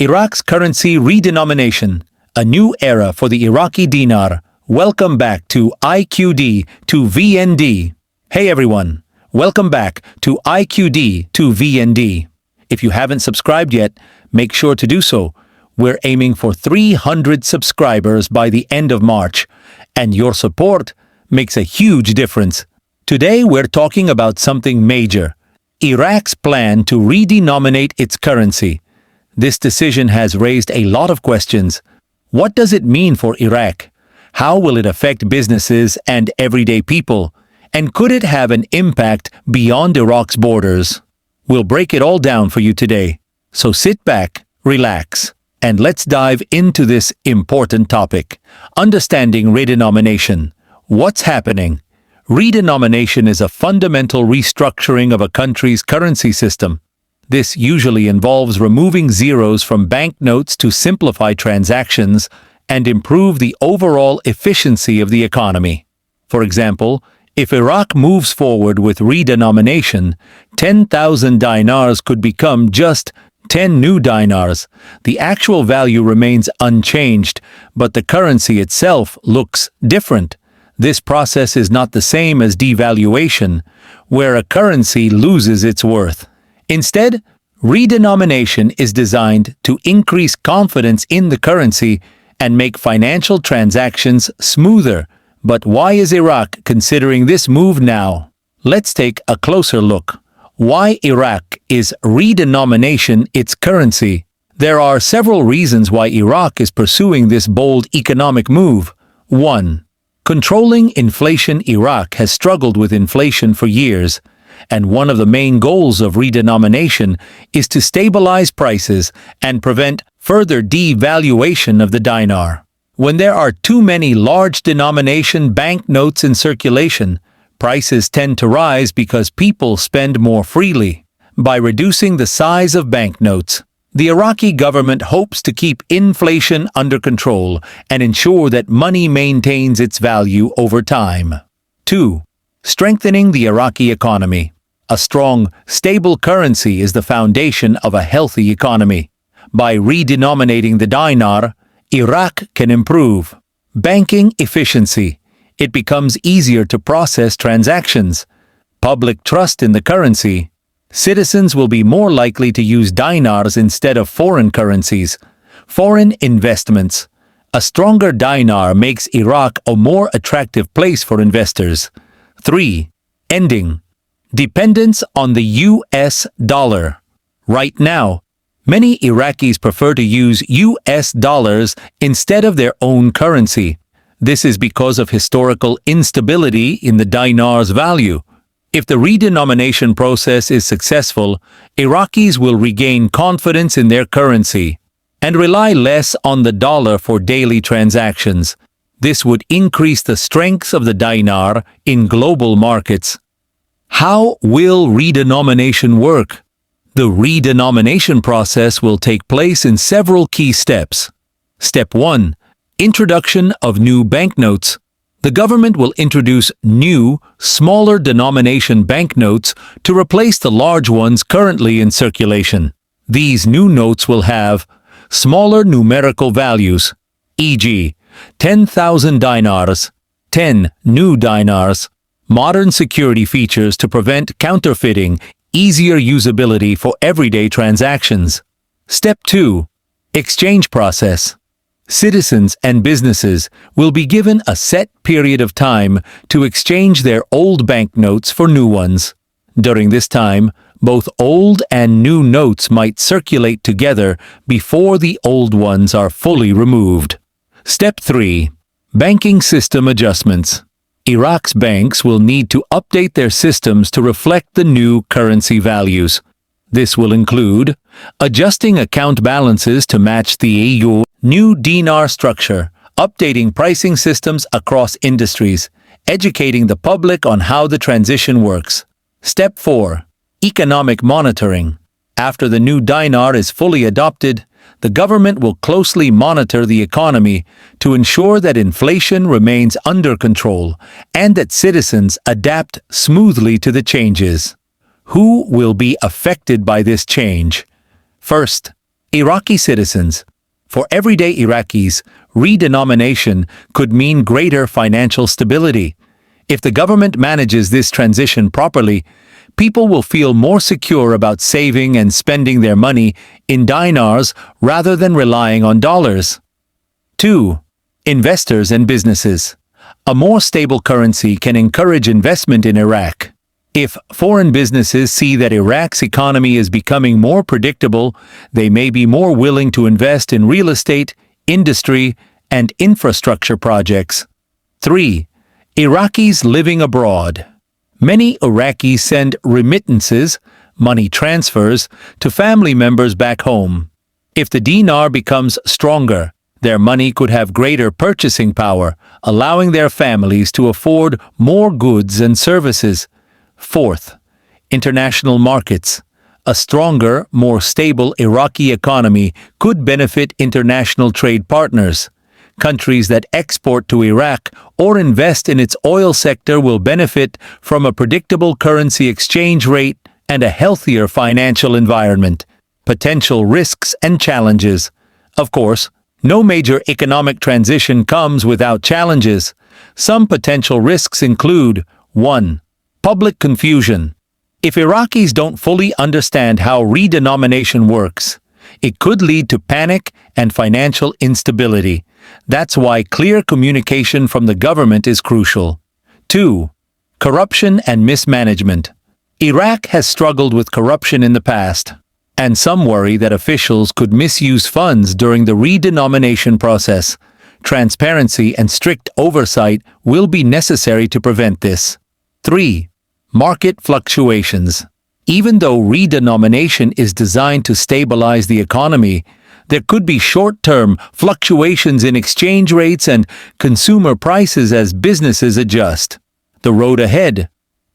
Iraq's currency redenomination, a new era for the Iraqi dinar. Welcome back to IQD to VND. Hey everyone, welcome back to IQD to VND. If you haven't subscribed yet, make sure to do so. We're aiming for 300 subscribers by the end of March, and your support makes a huge difference. Today we're talking about something major: Iraq's plan to redenominate its currency. This decision has raised a lot of questions. What does it mean for Iraq? How will it affect businesses and everyday people? And could it have an impact beyond Iraq's borders? We'll break it all down for you today. So sit back, relax, and let's dive into this important topic. Understanding redenomination. What's happening? Redenomination is a fundamental restructuring of a country's currency system. This usually involves removing zeros from banknotes to simplify transactions and improve the overall efficiency of the economy. For example, if Iraq moves forward with redenomination, 10,000 dinars could become just 10 new dinars. The actual value remains unchanged, but the currency itself looks different. This process is not the same as devaluation, where a currency loses its worth. Instead, redenomination is designed to increase confidence in the currency and make financial transactions smoother. But why is Iraq considering this move now? Let's take a closer look. Why Iraq is redenomination its currency? There are several reasons why Iraq is pursuing this bold economic move. 1. Controlling inflation. Iraq has struggled with inflation for years, and one of the main goals of redenomination is to stabilize prices and prevent further devaluation of the dinar. When there are too many large denomination banknotes in circulation, prices tend to rise because people spend more freely. By reducing the size of banknotes, the Iraqi government hopes to keep inflation under control and ensure that money maintains its value over time. 2. Strengthening the Iraqi economy. A strong, stable currency is the foundation of a healthy economy. By redenominating the dinar, Iraq can improve banking efficiency. It becomes easier to process transactions. Public trust in the currency. Citizens will be more likely to use dinars instead of foreign currencies. Foreign investments. A stronger dinar makes Iraq a more attractive place for investors. 3. Ending dependence on the US dollar. Right now, many Iraqis prefer to use US dollars instead of their own currency. This is because of historical instability in the dinar's value. If the redenomination process is successful, Iraqis will regain confidence in their currency and rely less on the dollar for daily transactions. This would increase the strength of the dinar in global markets. How will redenomination work? The redenomination process will take place in several key steps. Step 1. Introduction of new banknotes. The government will introduce new, smaller denomination banknotes to replace the large ones currently in circulation. These new notes will have smaller numerical values, e.g., 10,000 dinars, 10 new dinars, modern security features to prevent counterfeiting, easier usability for everyday transactions. Step 2. Exchange process. Citizens and businesses will be given a set period of time to exchange their old banknotes for new ones. During this time, both old and new notes might circulate together before the old ones are fully removed. Step 3. Banking system adjustments. Iraq's banks will need to update their systems to reflect the new currency values. This will include adjusting account balances to match the EU new dinar structure, updating pricing systems across industries, educating the public on how the transition works. Step 4. Economic monitoring. After the new dinar is fully adopted, the government will closely monitor the economy to ensure that inflation remains under control and that citizens adapt smoothly to the changes. Who will be affected by this change? First, Iraqi citizens. For everyday Iraqis, redenomination could mean greater financial stability. If the government manages this transition properly, people will feel more secure about saving and spending their money in dinars rather than relying on dollars. 2. Investors and businesses. A more stable currency can encourage investment in Iraq. If foreign businesses see that Iraq's economy is becoming more predictable, they may be more willing to invest in real estate, industry, and infrastructure projects. 3. Iraqis living abroad. Many Iraqis send remittances, money transfers, to family members back home. If the dinar becomes stronger, their money could have greater purchasing power, allowing their families to afford more goods and services. 4th, international markets. A stronger, more stable Iraqi economy could benefit international trade partners. Countries that export to Iraq or invest in its oil sector will benefit from a predictable currency exchange rate and a healthier financial environment. Potential risks and challenges. Of course, no major economic transition comes without challenges. Some potential risks include 1. Public confusion. If Iraqis don't fully understand how redenomination works, it could lead to panic and financial instability. That's why clear communication from the government is crucial. 2. Corruption and mismanagement. Iraq has struggled with corruption in the past, and some worry that officials could misuse funds during the redenomination process. Transparency and strict oversight will be necessary to prevent this. 3. Market fluctuations. Even though redenomination is designed to stabilize the economy, there could be short-term fluctuations in exchange rates and consumer prices as businesses adjust. The road ahead.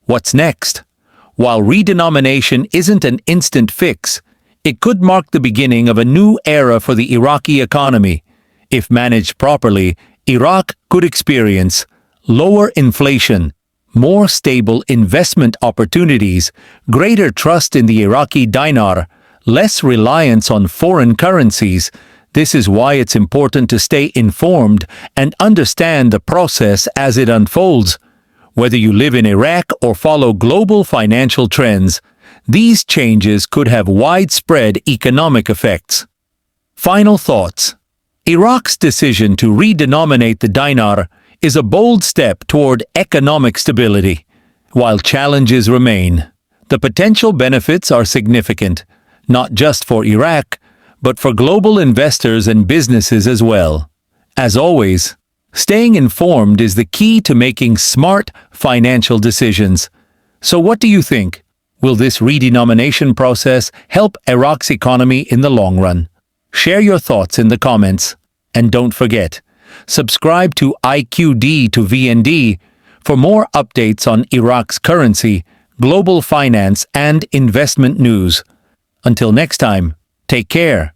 What's next? While redenomination isn't an instant fix, it could mark the beginning of a new era for the Iraqi economy. If managed properly, Iraq could experience lower inflation, more stable investment opportunities, greater trust in the Iraqi dinar, less reliance on foreign currencies. This is why it's important to stay informed and understand the process as it unfolds. Whether you live in Iraq or follow global financial trends, these changes could have widespread economic effects. Final thoughts. Iraq's decision to redenominate the dinar is a bold step toward economic stability. While challenges remain, the potential benefits are significant, not just for Iraq, but for global investors and businesses as well. As always, staying informed is the key to making smart financial decisions. So what do you think? Will this redenomination process help Iraq's economy in the long run? Share your thoughts in the comments. And don't forget, subscribe to IQD to VND for more updates on Iraq's currency, global finance, and investment news. Until next time, take care.